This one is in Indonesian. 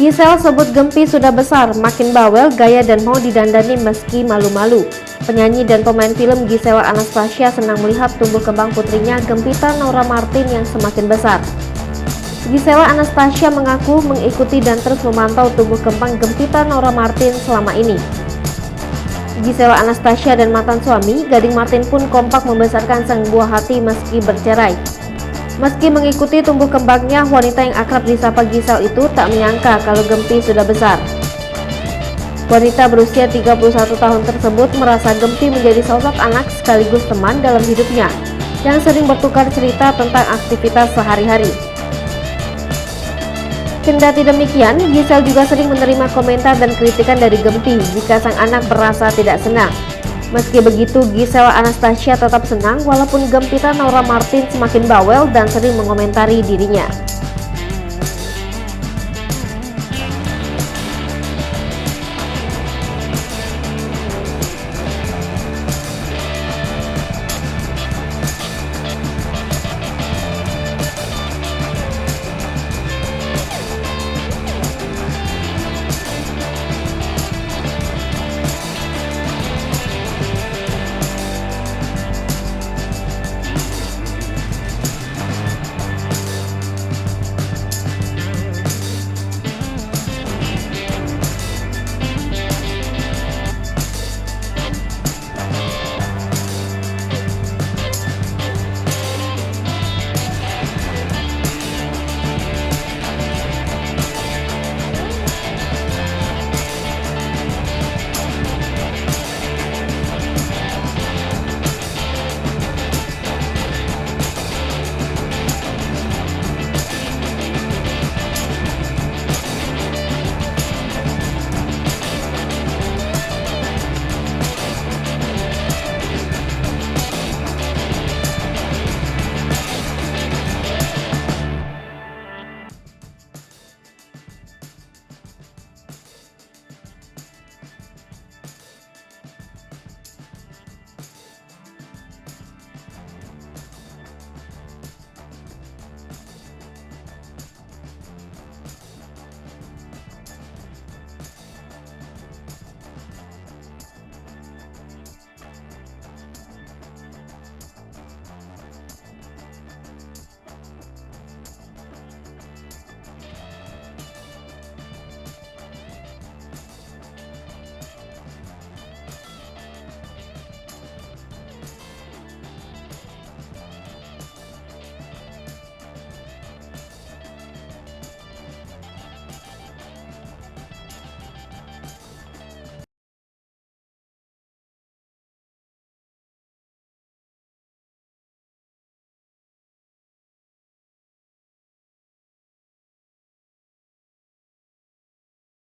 Gisel sebut Gempi sudah besar, makin bawel, gaya dan mau didandani meski malu-malu. Penyanyi dan pemain film Gisela Anastasia senang melihat tumbuh kembang putrinya Gempita Nora Martin yang semakin besar. Gisela Anastasia mengaku mengikuti dan terus memantau tumbuh kembang Gempita Nora Martin selama ini. Gisela Anastasia dan mantan suami, Gading Martin pun kompak membesarkan sang buah hati meski bercerai. Meski mengikuti tumbuh kembangnya, wanita yang akrab disapa Gisel itu tak menyangka kalau Gempi sudah besar. Wanita berusia 31 tahun tersebut merasa Gempi menjadi sosok anak sekaligus teman dalam hidupnya, yang sering bertukar cerita tentang aktivitas sehari-hari. Kendati demikian, Gisel juga sering menerima komentar dan kritikan dari Gempi jika sang anak berasa tidak senang. Meski begitu, Gisela Anastasia tetap senang walaupun Gempita Nora Martin semakin bawel dan sering mengomentari dirinya.